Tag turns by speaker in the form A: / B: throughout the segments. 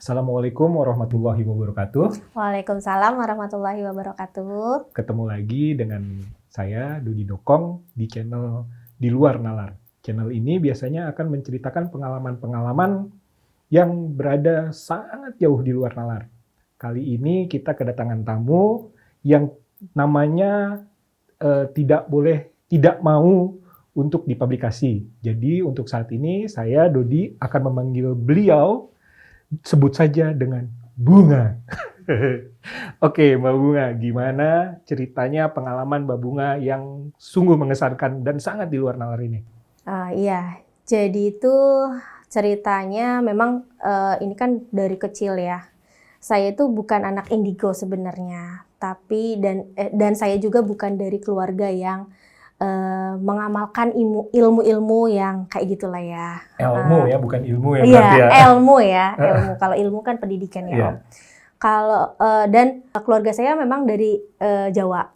A: Assalamualaikum warahmatullahi wabarakatuh.
B: Waalaikumsalam warahmatullahi wabarakatuh.
A: Ketemu lagi dengan saya, Dodi Dokong, di channel Di Luar Nalar. Channel ini biasanya akan menceritakan pengalaman-pengalaman yang berada sangat jauh di luar nalar. Kali ini kita kedatangan tamu yang namanya tidak mau untuk dipublikasi. Jadi untuk saat ini saya, Dodi, akan memanggil beliau, sebut saja dengan Bunga. Oke, Mbak Bunga, gimana ceritanya pengalaman Mbak Bunga yang sungguh mengesankan dan sangat di luar nalar ini?
B: Iya, jadi itu ceritanya memang ini kan dari kecil ya. Saya itu bukan anak indigo sebenarnya, tapi dan saya juga bukan dari keluarga yang mengamalkan ilmu-ilmu yang kayak gitulah ya.
A: Ilmu ya, bukan ilmu ya
B: Iya,
A: berarti ya.
B: ilmu ya, ilmu. Kalau ilmu kan pendidikan ya,
A: Iya.
B: Om. Kalau dan keluarga saya memang dari Jawa.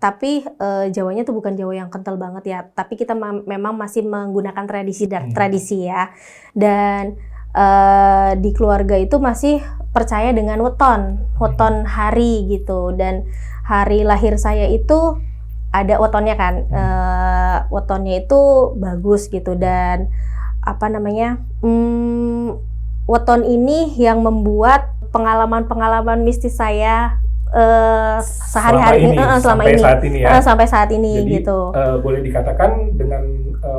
B: Tapi Jawanya tuh bukan Jawa yang kental banget ya. Tapi kita memang masih menggunakan tradisi ya. Dan di keluarga itu masih percaya dengan weton hari gitu. Dan hari lahir saya itu ada wetonnya kan. Wetonnya itu bagus gitu. Dan apa namanya? Weton ini yang membuat pengalaman-pengalaman mistis saya sehari-hari sampai saat ini
A: Jadi,
B: gitu.
A: boleh dikatakan dengan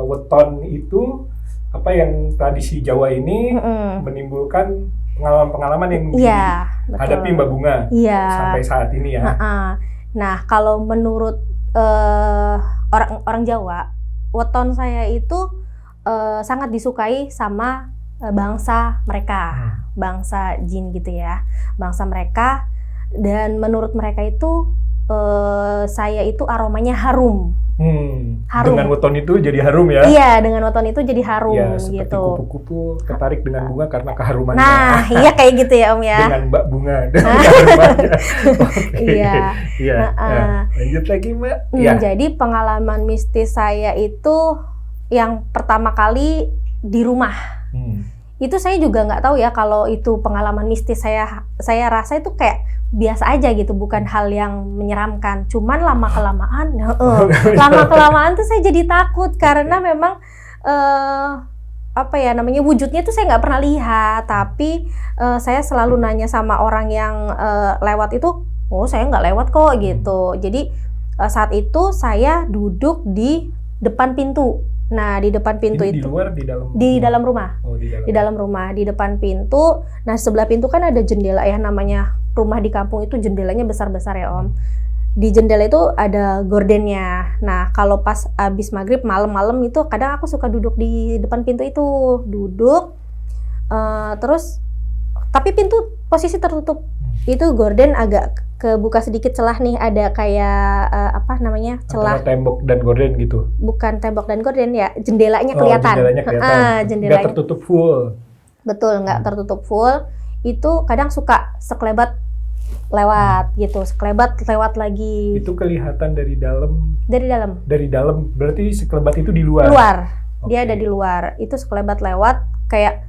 A: weton itu apa yang tradisi Jawa ini menimbulkan pengalaman-pengalaman yang dihadapi Mbak Bunga sampai saat ini ya.
B: Nah, kalau menurut orang Jawa, weton saya itu sangat disukai sama bangsa mereka, bangsa jin gitu ya, bangsa mereka. Dan menurut mereka itu saya itu aromanya harum. Harum.
A: Dengan weton itu jadi harum ya?
B: Iya, dengan weton itu jadi harum
A: ya, seperti
B: gitu.
A: Kupu-kupu tertarik dengan bunga karena keharumannya.
B: Nah, iya kayak gitu ya Om ya.
A: Dengan Mbak Bunga dengan keharumannya.
B: Iya.
A: Iya. Lanjut lagi Mbak.
B: Jadi pengalaman mistis saya itu yang pertama kali di rumah. Itu saya juga nggak tahu ya kalau itu pengalaman mistis. Saya rasa itu kayak biasa aja gitu, bukan hal yang menyeramkan. Cuman lama-kelamaan tuh saya jadi takut karena memang wujudnya tuh saya nggak pernah lihat. Tapi saya selalu nanya sama orang yang lewat itu, oh saya nggak lewat kok gitu. Jadi saat itu saya duduk di depan pintu. Nah, di depan pintu
A: itu
B: di dalam rumah.
A: Oh,
B: di dalam rumah, di depan pintu. Nah, sebelah pintu kan ada jendela ya, namanya rumah di kampung itu jendelanya besar-besar ya, Om. Di jendela itu ada gordennya. Nah, kalau pas abis maghrib malam-malam itu kadang aku suka duduk di depan pintu itu, duduk. Terus tapi pintu posisi tertutup. Itu gorden agak kebuka sedikit celah nih, ada kayak celah.
A: Antara tembok dan gorden gitu.
B: Bukan tembok dan gorden ya, jendelanya kelihatan.
A: Jendelanya nggak tertutup full.
B: Betul, nggak tertutup full. Itu kadang suka sekelebat lewat gitu, sekelebat lewat lagi.
A: Itu kelihatan dari dalam.
B: Dari dalam.
A: Berarti sekelebat itu di luar.
B: Dia ada di luar. Itu sekelebat lewat kayak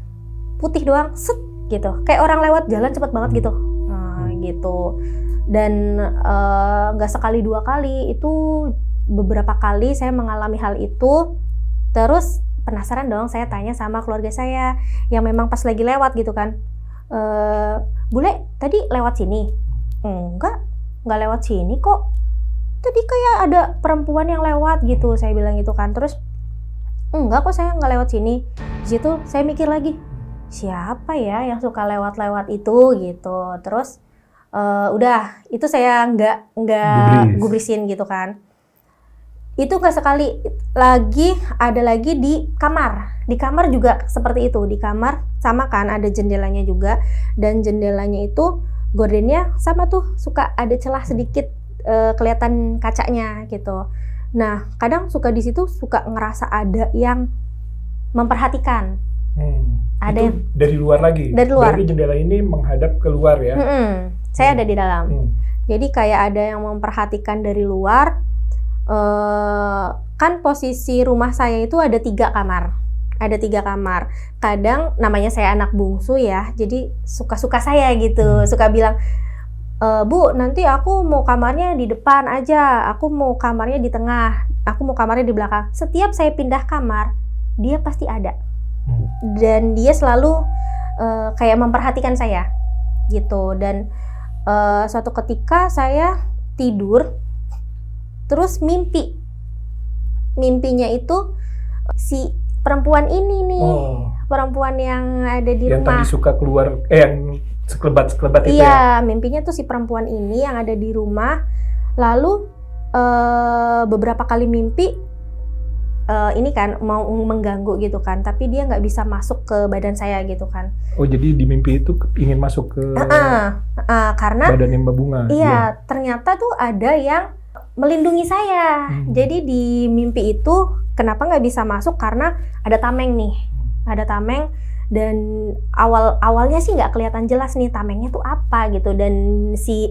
B: putih doang, set gitu. Kayak orang lewat jalan cepet banget gitu. Gitu. Dan nggak sekali dua kali, itu beberapa kali saya mengalami hal itu. Terus penasaran dong, saya tanya sama keluarga saya yang memang pas lagi lewat gitu kan, Bule tadi lewat sini? Enggak lewat sini kok, tadi kayak ada perempuan yang lewat gitu, saya bilang gitu kan. Terus enggak kok, saya nggak lewat sini. Di situ saya mikir lagi, siapa ya yang suka lewat-lewat itu gitu. Terus udah itu saya nggak gubrisin gitu kan. Itu nggak sekali lagi, ada lagi di kamar juga seperti itu. Di kamar sama kan, ada jendelanya juga, dan jendelanya itu gordennya sama tuh, suka ada celah sedikit kelihatan kacanya gitu. Nah, kadang suka di situ suka ngerasa ada yang memperhatikan. Ada
A: itu dari luar lagi.
B: Dari luar.
A: Berarti jendela ini menghadap keluar ya.
B: Saya ada di dalam. Jadi kayak ada yang memperhatikan dari luar. Kan posisi rumah saya itu ada 3 kamar. ada 3 kamar. Kadang namanya saya anak bungsu ya, jadi suka-suka saya gitu, suka bilang, Bu, nanti aku mau kamarnya di depan aja, aku mau kamarnya di tengah, aku mau kamarnya di belakang. Setiap saya pindah kamar, dia pasti ada. Dan dia selalu kayak memperhatikan saya gitu. Dan suatu ketika saya tidur, terus mimpinya itu si perempuan ini nih, perempuan yang ada di
A: yang
B: rumah.
A: Tadi suka keluar, yang sekelebat itu ya?
B: Iya, mimpinya tuh si perempuan ini yang ada di rumah. Lalu beberapa kali mimpi ini kan mau mengganggu gitu kan, tapi dia nggak bisa masuk ke badan saya gitu kan.
A: Oh, jadi di mimpi itu ingin masuk ke
B: karena
A: badannya Mbak Bunga?
B: Iya, ternyata tuh ada yang melindungi saya. Jadi di mimpi itu kenapa nggak bisa masuk, karena ada tameng nih, ada tameng. Dan awalnya sih nggak kelihatan jelas nih tamengnya tuh apa gitu. Dan si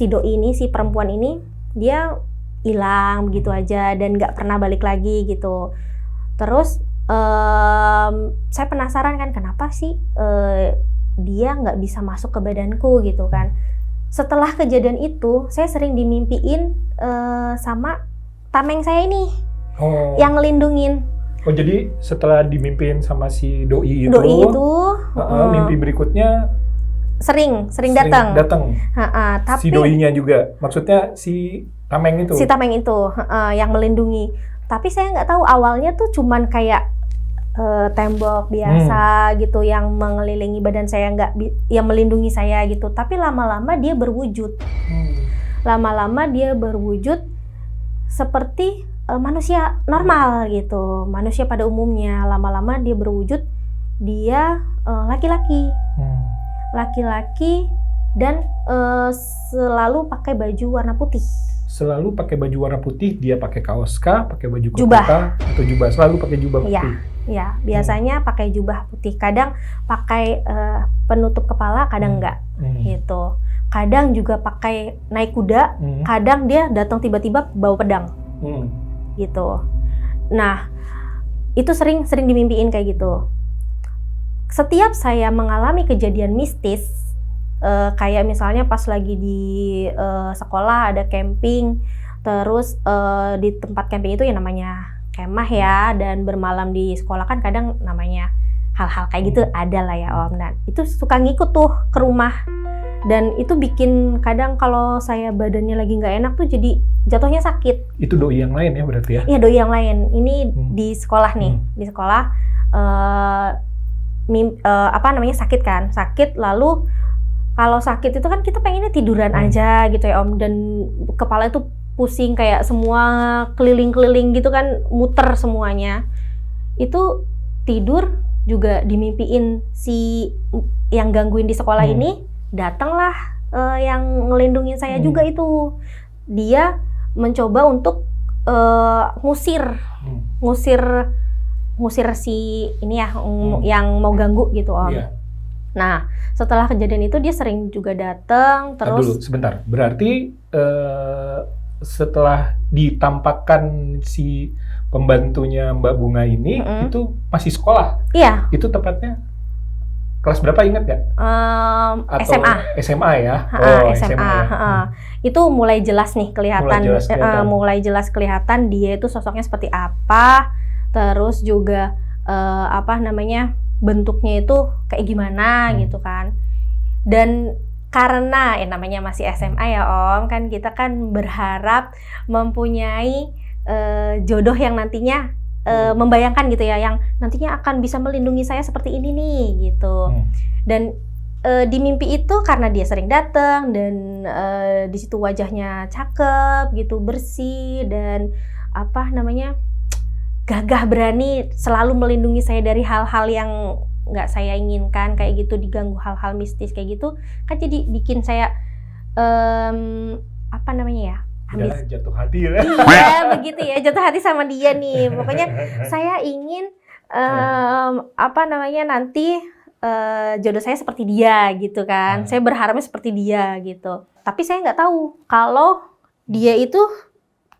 B: doi ini, si perempuan ini, dia hilang begitu aja dan nggak pernah balik lagi gitu. Terus saya penasaran kan, kenapa sih dia nggak bisa masuk ke badanku gitu kan. Setelah kejadian itu, saya sering dimimpiin sama tameng saya ini yang ngelindungin.
A: Oh, jadi setelah dimimpiin sama si doi itu, mimpi berikutnya
B: sering datang.
A: Tapi si doinya juga, maksudnya si tameng itu.
B: Si tameng itu yang melindungi. Tapi saya nggak tahu, awalnya tuh cuman kayak tembok biasa gitu yang mengelilingi badan saya, yang melindungi saya gitu. Tapi lama-lama dia berwujud. Lama-lama dia berwujud seperti manusia normal gitu, manusia pada umumnya. Lama-lama dia berwujud, dia laki-laki, dan selalu pakai baju warna putih.
A: Selalu pakai baju warna putih, dia pakai kaos kah, pakai baju kota atau jubah? Selalu pakai jubah putih.
B: Ya, biasanya pakai jubah putih. Kadang pakai penutup kepala, kadang enggak gitu. Kadang juga pakai naik kuda, kadang dia datang tiba-tiba bawa pedang. Gitu. Nah, itu sering dimimpiin kayak gitu. Setiap saya mengalami kejadian mistis, kayak misalnya pas lagi di sekolah ada camping, terus di tempat camping itu ya namanya kemah ya, dan bermalam di sekolah kan kadang namanya hal-hal kayak gitu ada lah ya Om. Dan itu suka ngikut tuh ke rumah. Dan itu bikin kadang kalau saya badannya lagi nggak enak tuh jadi jatuhnya sakit.
A: Itu doi yang lain ya berarti ya?
B: Iya, doi yang lain. Ini di sekolah nih, di sekolah sakit kan? Sakit, lalu kalau sakit itu kan kita pengennya tiduran aja gitu ya Om. Dan kepala itu pusing, kayak semua keliling-keliling gitu kan, muter semuanya. Itu tidur juga dimimpiin si yang gangguin di sekolah ini. Datanglah yang ngelindungin saya juga itu. Dia mencoba untuk ngusir si ini ya, yang mau ganggu gitu Om. Nah, setelah kejadian itu dia sering juga datang terus.
A: Dulu sebentar. Berarti setelah ditampakkan si pembantunya Mbak Bunga ini itu masih sekolah?
B: Iya.
A: Itu tepatnya kelas berapa, ingat nggak? SMA ya?
B: SMA. Itu mulai jelas nih kelihatan. Mulai jelas kelihatan dia itu sosoknya seperti apa. Terus juga bentuknya itu kayak gimana gitu kan. Dan karena namanya masih SMA ya Om, kan kita kan berharap mempunyai jodoh yang nantinya membayangkan gitu ya, yang nantinya akan bisa melindungi saya seperti ini nih gitu. Dan di mimpi itu karena dia sering datang dan di situ wajahnya cakep gitu, bersih, dan gagah berani selalu melindungi saya dari hal-hal yang nggak saya inginkan kayak gitu, diganggu hal-hal mistis kayak gitu kan, jadi bikin saya
A: jatuh hati lah.
B: Iya begitu ya, jatuh hati sama dia nih. Pokoknya saya ingin nanti jodoh saya seperti dia gitu kan. Saya berharapnya seperti dia gitu. Tapi saya nggak tahu kalau dia itu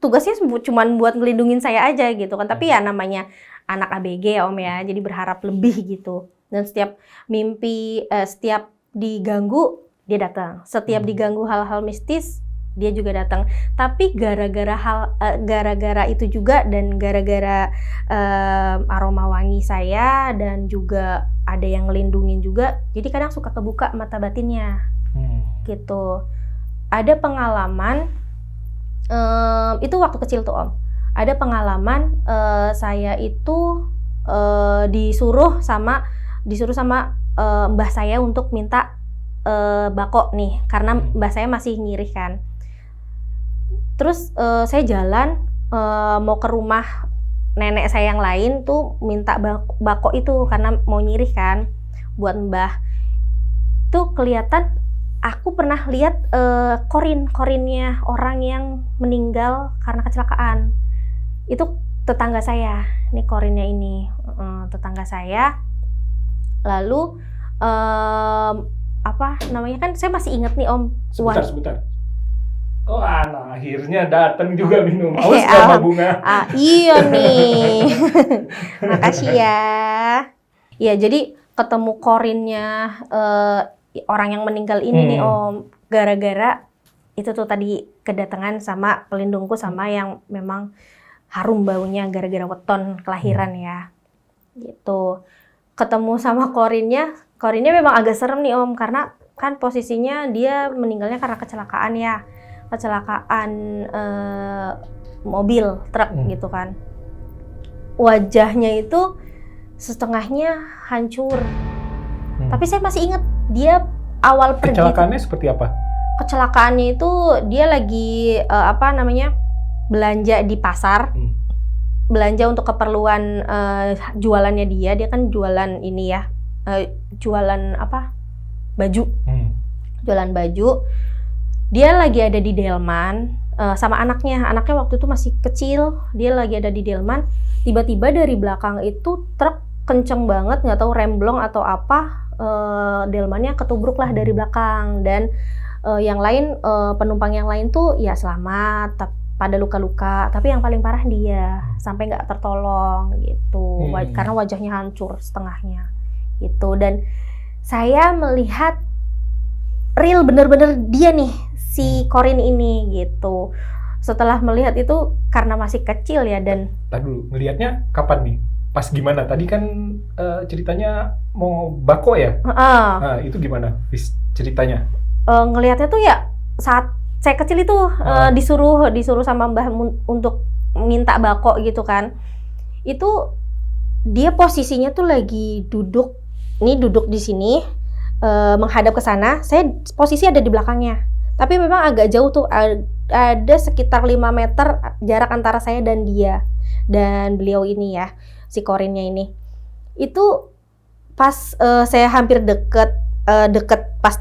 B: tugasnya cuman buat ngelindungin saya aja gitu kan. Tapi ya namanya anak ABG ya Om ya, jadi berharap lebih gitu. Dan setiap mimpi, setiap diganggu dia datang. Setiap diganggu hal-hal mistis dia juga datang. Tapi gara-gara itu juga dan gara-gara aroma wangi saya dan juga ada yang ngelindungin juga, jadi kadang suka kebuka mata batinnya gitu. Ada pengalaman itu waktu kecil tuh Om. Ada pengalaman saya itu disuruh sama mbah saya untuk minta bako nih, karena mbah saya masih nyirih kan. Terus saya jalan mau ke rumah nenek saya yang lain tuh minta bako itu karena mau nyirih kan buat mbah. Tuh kelihatan aku pernah lihat korinnya orang yang meninggal karena kecelakaan. Itu tetangga saya, ini korinnya ini tetangga saya. Lalu apa namanya, kan saya masih inget nih Om.
A: Sebentar. Oh, akhirnya datang juga minum. Awas sama bunga.
B: Iya nih. Makasih ya. Ya, jadi ketemu korinnya orang yang meninggal ini nih Om. Gara-gara itu tuh tadi kedatangan sama pelindungku sama yang memang harum baunya gara-gara weton kelahiran ya. Gitu. Ketemu sama korinnya memang agak serem nih Om, karena kan posisinya dia meninggalnya karena kecelakaan ya. Kecelakaan mobil truk gitu kan. Wajahnya itu setengahnya hancur. Tapi saya masih ingat dia awal pergi.
A: Kecelakaannya seperti apa?
B: Kecelakaannya itu dia lagi belanja di pasar. Belanja untuk keperluan jualannya dia kan jualan ini ya. Jualan apa? Baju. Jualan baju. Dia lagi ada di delman sama anaknya waktu itu masih kecil. Dia lagi ada di delman, tiba-tiba dari belakang itu truk kenceng banget, nggak tahu remblong atau apa, delmannya ketubruk lah dari belakang. Dan yang lain, penumpang yang lain tuh ya selamat, pada luka-luka, tapi yang paling parah dia sampai nggak tertolong gitu, karena wajahnya hancur setengahnya gitu. Dan saya melihat real bener-bener dia nih, si korin ini gitu. Setelah melihat itu karena masih kecil ya. Dan
A: tadi dulu, ngelihatnya kapan nih? Pas gimana? Tadi kan ceritanya mau bako ya? Nah, itu gimana ceritanya?
B: Ngelihatnya tuh ya saat saya kecil itu disuruh sama mbah untuk minta bako gitu kan. Itu dia posisinya tuh lagi duduk di sini, menghadap ke sana. Saya posisi ada di belakangnya. Tapi memang agak jauh tuh, ada sekitar 5 meter jarak antara saya dan dia. Dan beliau ini ya, si korinnya ini. Itu pas saya hampir deket pas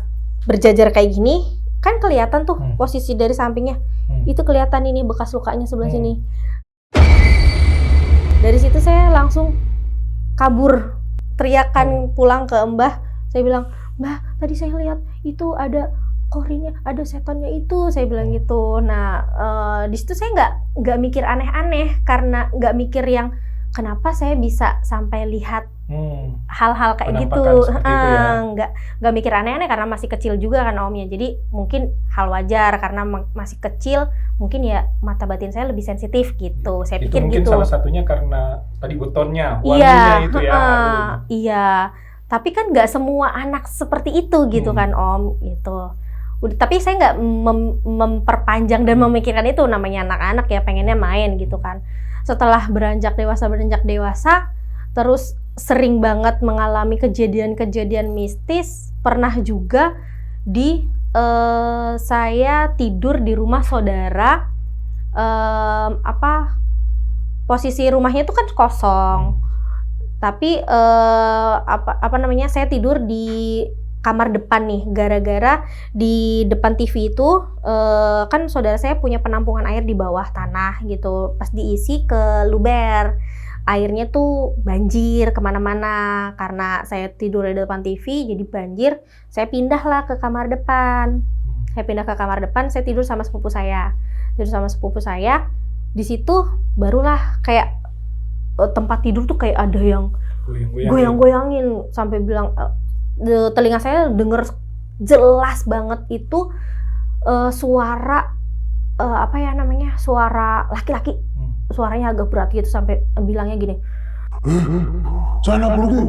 B: berjajar kayak gini, kan kelihatan tuh posisi dari sampingnya. Itu kelihatan ini bekas lukanya sebelah sini. Dari situ saya langsung kabur, teriakan pulang ke mbah. Saya bilang, "Mbah, tadi saya lihat itu ada korinnya, ada setannya itu," saya bilang gitu. Nah, di situ saya nggak mikir aneh-aneh, karena nggak mikir yang kenapa saya bisa sampai lihat hal-hal kayak gitu. Nggak mikir aneh-aneh karena masih kecil juga kan Omnya. Jadi mungkin hal wajar karena masih kecil, mungkin ya mata batin saya lebih sensitif gitu. Saya pikir
A: mungkin
B: gitu.
A: Salah satunya karena tadi wetonnya, wanginya itu ya.
B: Iya. Tapi kan nggak semua anak seperti itu gitu kan Om gitu. Tapi saya nggak memperpanjang dan memikirkan itu, namanya anak-anak ya, pengennya main gitu kan. Setelah beranjak dewasa, terus sering banget mengalami kejadian-kejadian mistis. Pernah juga saya tidur di rumah saudara, posisi rumahnya itu kan kosong. Tapi saya tidur di kamar depan nih, gara-gara di depan TV itu kan saudara saya punya penampungan air di bawah tanah gitu. Pas diisi ke luber, airnya tuh banjir kemana-mana. Karena saya tidur di depan TV jadi banjir, saya pindahlah ke kamar depan. Saya pindah ke kamar depan, saya tidur sama sepupu saya. Di situ barulah kayak tempat tidur tuh kayak ada yang goyang-goyangin sampai bilang telinga saya denger jelas banget itu suara apa ya namanya, suara laki-laki. Suaranya agak berat gitu sampai bilangnya gini,
C: Sana pergi.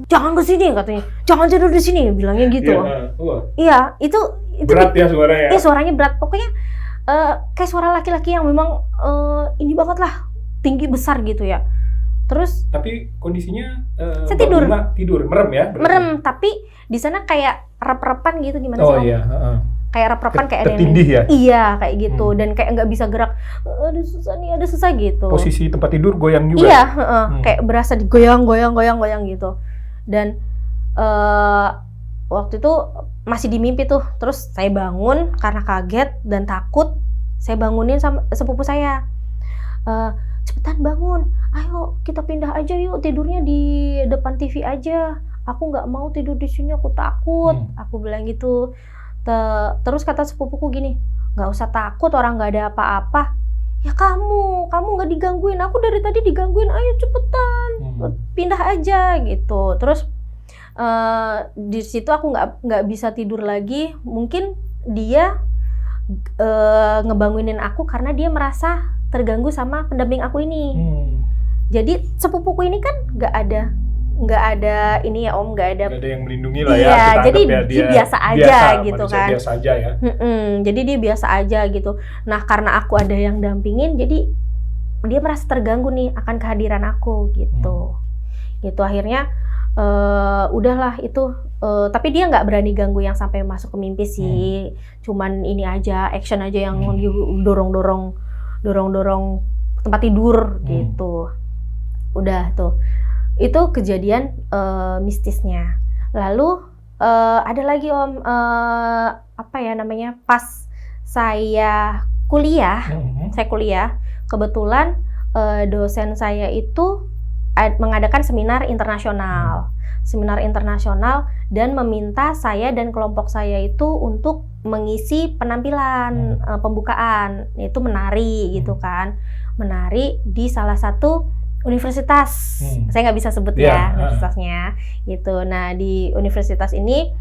B: jangan ke sini katanya, jangan tidur di sini, bilangnya gitu. Iya, itu
A: Berat ya suaranya.
B: Iya, suaranya berat. Pokoknya kayak suara laki-laki yang memang ini banget lah, tinggi besar gitu ya. Terus
A: Tapi kondisinya
B: saya tidur.
A: tidur, merem ya? Berarti?
B: Merem, tapi di sana kayak rep-repan gitu, gimana sih?
A: Oh
B: Om?
A: iya,
B: Kayak rep-repan kayak ada yang
A: tertindih ya?
B: Iya, kayak gitu. Dan kayak nggak bisa gerak. Ada susah nih, ada susah gitu.
A: Posisi tempat tidur goyang juga?
B: Iya, kayak berasa digoyang-goyang gitu. Dan waktu itu masih di mimpi tuh. Terus saya bangun karena kaget dan takut. Saya bangunin sama sepupu saya. Cepetan bangun, ayo kita pindah aja yuk, tidurnya di depan TV aja. Aku nggak mau tidur di sini, aku takut. Aku bilang gitu. Terus kata sepupuku gini, nggak usah takut, orang nggak ada apa-apa. Ya kamu nggak digangguin, aku dari tadi digangguin, ayo cepetan, pindah aja gitu. Terus di situ aku nggak bisa tidur lagi. Mungkin dia ngebangunin aku karena dia merasa terganggu sama pendamping aku ini. Jadi sepupuku ini kan nggak ada ini ya Om, nggak ada
A: yang melindungi lah ya.
B: Iya, jadi
A: ya,
B: dia biasa aja gitu kan.
A: Biasa aja ya.
B: Jadi dia biasa aja gitu. Nah karena aku ada yang dampingin, jadi dia merasa terganggu nih akan kehadiran aku gitu. Gitu akhirnya udahlah itu. Tapi dia nggak berani ganggu yang sampai masuk ke mimpi sih. Cuman ini aja, action aja yang dorong-dorong tempat tidur gitu. Udah tuh. Itu kejadian mistisnya. Lalu ada lagi Om, apa ya namanya, pas saya kuliah, kebetulan dosen saya itu mengadakan seminar internasional dan meminta saya dan kelompok saya itu untuk mengisi penampilan pembukaan, yaitu menari gitu kan, menari di salah satu universitas. Saya nggak bisa sebut ya universitasnya gitu. Nah di universitas ini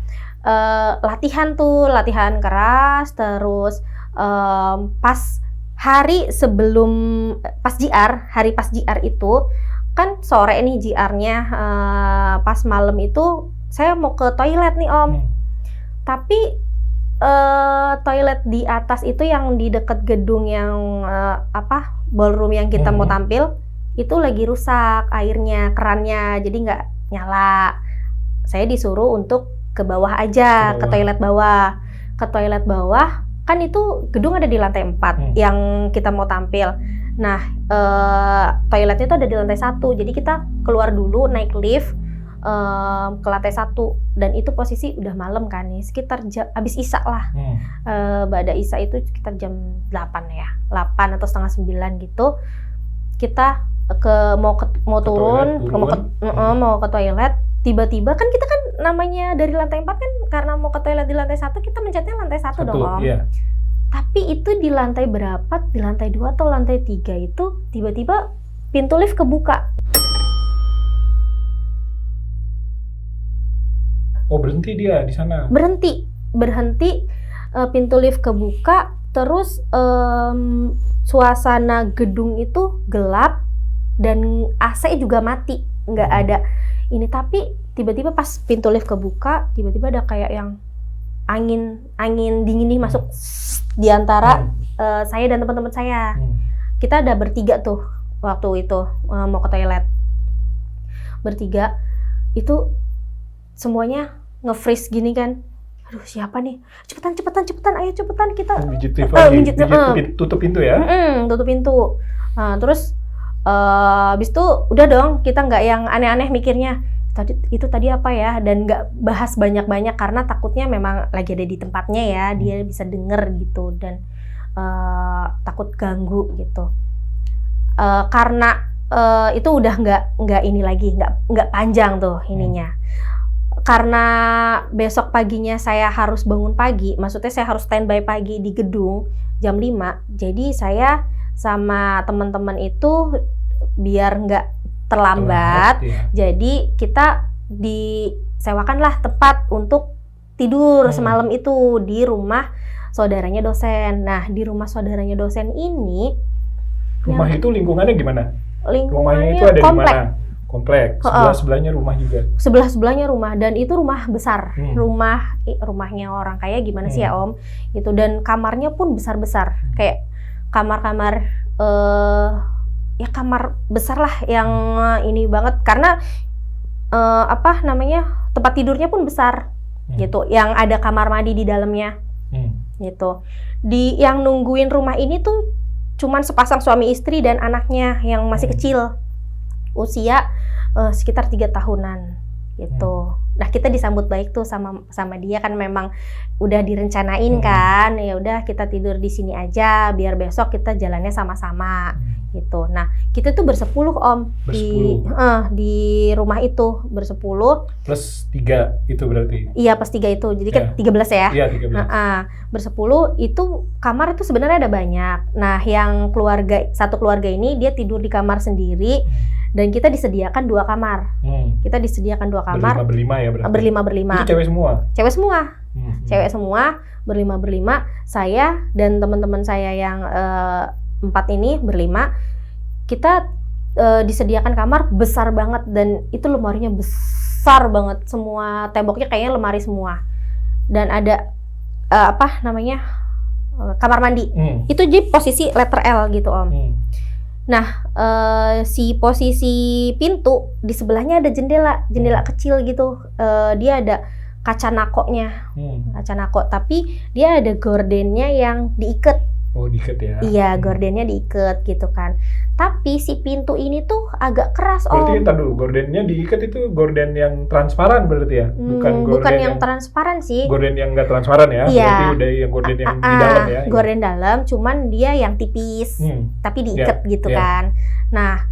B: latihan keras. Terus pas hari sebelum hari pas JR itu kan sore nih JR-nya, pas malam itu saya mau ke toilet nih Om. Tapi toilet di atas itu yang di dekat gedung yang ballroom yang kita mau tampil itu lagi rusak airnya, kerannya, jadi nggak nyala. Saya disuruh untuk ke bawah aja, ke toilet bawah. Ke toilet bawah, kan itu gedung ada di lantai 4 yang kita mau tampil. Nah, toiletnya itu ada di lantai 1, jadi kita keluar dulu, naik lift ke lantai 1. Dan itu posisi udah malam kan nih, sekitar habis isya lah. Ba'da isya itu sekitar jam 8 ya, 8 atau setengah 9 gitu. Kita mau turun, mau ke toilet, tiba-tiba kan kita kan namanya dari lantai 4 kan, karena mau ke toilet di lantai 1 kita mencetnya lantai 1 dong Om. Iya. Tapi itu di lantai berapa, di lantai 2 atau lantai 3 itu tiba-tiba pintu lift kebuka.
A: Oh berhenti dia di sana? Berhenti,
B: pintu lift kebuka, terus suasana gedung itu gelap dan AC juga mati, nggak ada ini. Tapi tiba-tiba pas pintu lift kebuka, tiba-tiba ada kayak yang angin dingin nih masuk di antara saya dan teman-teman saya. Kita ada bertiga tuh waktu itu mau ke toilet. Bertiga itu semuanya nge-freeze gini kan. Aduh siapa nih? Cepetan, ayo cepetan kita.
A: Tutup pintu ya?
B: Tutup pintu. Terus habis itu udah dong, kita nggak yang aneh-aneh mikirnya itu tadi apa ya, dan nggak bahas banyak-banyak karena takutnya memang lagi ada di tempatnya ya, dia bisa denger gitu, dan takut ganggu gitu. Karena itu udah nggak ini lagi, nggak panjang tuh ininya. Karena besok paginya saya harus bangun pagi, maksudnya saya harus standby pagi di gedung jam 5, jadi saya sama teman-teman itu biar nggak terlambat.
A: Ya.
B: Jadi kita disewakanlah tempat untuk tidur semalam itu di rumah saudaranya dosen. Nah, di rumah saudaranya dosen ini
A: Rumah itu lingkungannya gimana? Rumahnya
B: lingkungannya
A: itu ada di
B: komplek.
A: mana? Komplek. Sebelahnya rumah juga.
B: Sebelah-sebelahnya rumah, dan itu rumah besar. Rumahnya orang kaya gimana sih ya Om? Gitu, dan kamarnya pun besar-besar. Kayak kamar-kamar ya kamar besar lah yang ini banget, karena tempat tidurnya pun besar gitu, yang ada kamar mandi di dalamnya gitu. Yang nungguin rumah ini tuh cuman sepasang suami istri dan anaknya yang masih kecil, usia sekitar 3 tahunan gitu. Nah, kita disambut baik tuh sama dia, kan memang udah direncanain kan, ya udah kita tidur di sini aja biar besok kita jalannya sama-sama gitu. Nah, kita tuh bersepuluh Om di rumah itu, bersepuluh.
A: Plus 3 itu berarti?
B: Iya, plus 3 itu, jadi kan 13 ya?
A: Iya, 13.
B: Bersepuluh itu kamar itu sebenarnya ada banyak. Nah, yang satu keluarga ini dia tidur di kamar sendiri, dan kita disediakan 2 kamar. Kita disediakan 2 kamar.
A: Berlima ya berarti?
B: Berlima.
A: Itu cewek semua?
B: Cewek semua. Cewek semua, berlima. Saya dan teman-teman saya yang 4 ini berlima, kita disediakan kamar besar banget, dan itu lemarinya besar banget, semua temboknya kayaknya lemari semua, dan ada kamar mandi. Itu jadi posisi letter L gitu Om. Nah, si posisi pintu di sebelahnya ada jendela kecil gitu. Dia ada kaca nakoknya, kaca nako, tapi dia ada gordennya yang diikat.
A: Oh, diikat ya?
B: Iya, gordennya diikat gitu kan. Tapi si pintu ini tuh agak keras Om.
A: Berarti ntar dulu, gordennya diikat itu gorden yang transparan berarti ya?
B: Bukan yang transparan sih.
A: Gorden yang nggak transparan ya?
B: Iya.
A: Berarti udah yang gorden yang di dalam ya?
B: Gorden dalam, cuman dia yang tipis, tapi diikat gitu kan. Nah,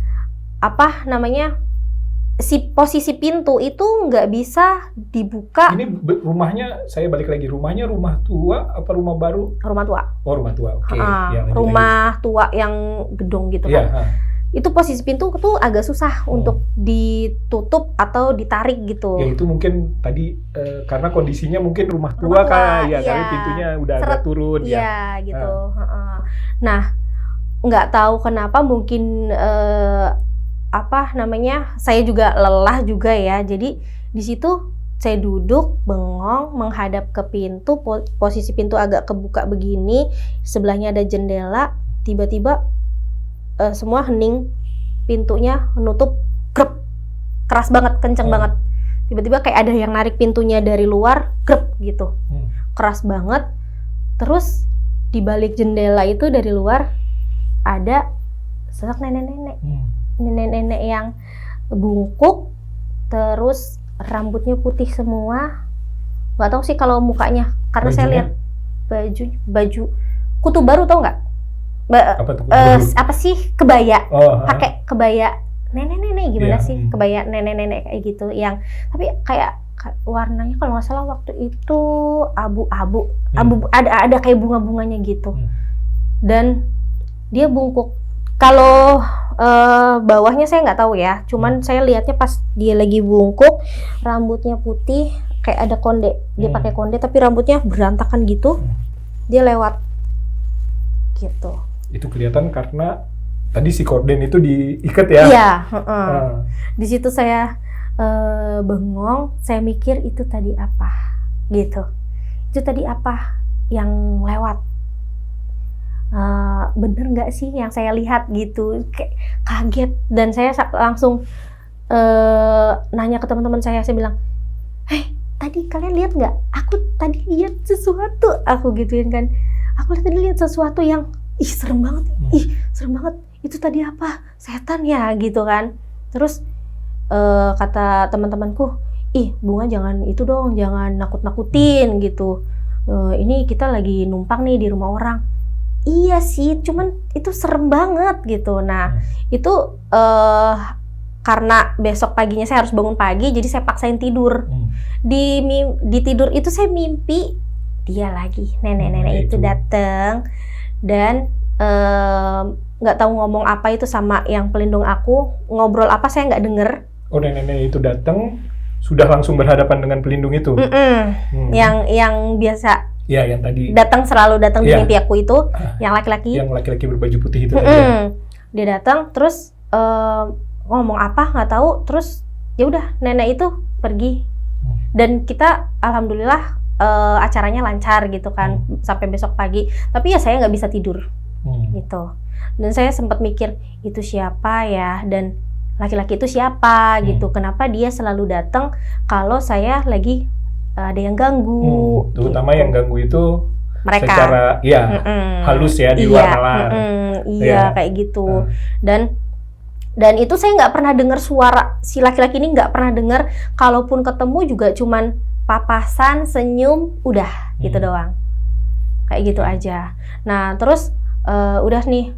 B: si posisi pintu itu nggak bisa dibuka.
A: Ini rumahnya, saya balik lagi, rumahnya rumah tua apa rumah baru?
B: Rumah tua.
A: Oh, rumah tua, oke.
B: Rumah tua yang gedung gitu kan. Itu posisi pintu tuh agak susah untuk ditutup atau ditarik gitu.
A: Ya itu mungkin tadi karena kondisinya mungkin rumah tua kan, ya, tapi pintunya udah agak turun ya.
B: Iya gitu. Nah, nggak tahu kenapa, mungkin saya juga lelah juga ya. Jadi di situ saya duduk bengong menghadap ke pintu, posisi pintu agak kebuka begini, sebelahnya ada jendela. Tiba-tiba semua hening, pintunya nutup, krep, keras banget, kenceng banget. Tiba-tiba kayak ada yang narik pintunya dari luar, krep gitu, keras banget. Terus di balik jendela itu dari luar ada sosok nenek-nenek yang bungkuk, terus rambutnya putih semua. Nggak tahu sih kalau mukanya, karena saya lihat baju kutu baru, tau nggak? Apa sih, kebaya, pakai kebaya nenek-nenek gimana sih, kebaya nenek-nenek kayak gitu, yang tapi kayak warnanya kalau nggak salah waktu itu abu-abu, ada kayak bunga-bunganya gitu, dan dia bungkuk. Kalau bawahnya saya nggak tahu ya, cuman saya lihatnya pas dia lagi bungkuk, rambutnya putih, kayak ada konde, dia pakai konde tapi rambutnya berantakan gitu, dia lewat gitu.
A: Itu kelihatan karena tadi si korden itu diikat ya?
B: Iya. Di situ saya bengong, saya mikir itu tadi apa gitu, itu tadi apa yang lewat. Bener nggak sih yang saya lihat gitu, kayak kaget, dan saya langsung nanya ke teman-teman saya bilang, "Hei, tadi kalian lihat nggak? Aku tadi lihat sesuatu," aku gituin kan, "aku tadi lihat sesuatu yang serem banget, serem banget, itu tadi apa? Setan ya?" gitu kan. Terus kata teman-temanku, Bunga jangan itu dong, jangan nakut-nakutin gitu, ini kita lagi numpang nih di rumah orang. Iya sih, cuman itu serem banget gitu. Nah, itu karena besok paginya saya harus bangun pagi, jadi saya paksain tidur. Di tidur itu saya mimpi dia lagi, nenek-nenek itu datang dan nggak tahu ngomong apa itu sama yang pelindung aku, ngobrol apa saya nggak denger.
A: Oh, nenek-nenek itu datang sudah langsung berhadapan dengan pelindung itu.
B: Yang biasa
A: Ya, yang tadi
B: selalu datang di
A: Iya.
B: mimpi aku itu, yang laki-laki.
A: yang laki-laki berbaju putih itu tadi. Ya.
B: Dia datang terus ngomong apa nggak tahu, terus ya udah nenek itu pergi. Dan kita alhamdulillah acaranya lancar gitu kan sampai besok pagi. Tapi ya saya nggak bisa tidur gitu. Dan saya sempat mikir itu siapa ya, dan laki-laki itu siapa gitu. Kenapa dia selalu datang kalau saya lagi ada yang ganggu.
A: Terutama
B: gitu.
A: yang ganggu itu
B: Mereka
A: secara halus ya, di luar nalar.
B: Iya, kayak gitu. Dan itu saya nggak pernah dengar suara si laki-laki ini, nggak pernah dengar. Kalaupun ketemu juga cuman papasan, senyum, udah gitu doang. Kayak gitu aja. Nah terus udah nih,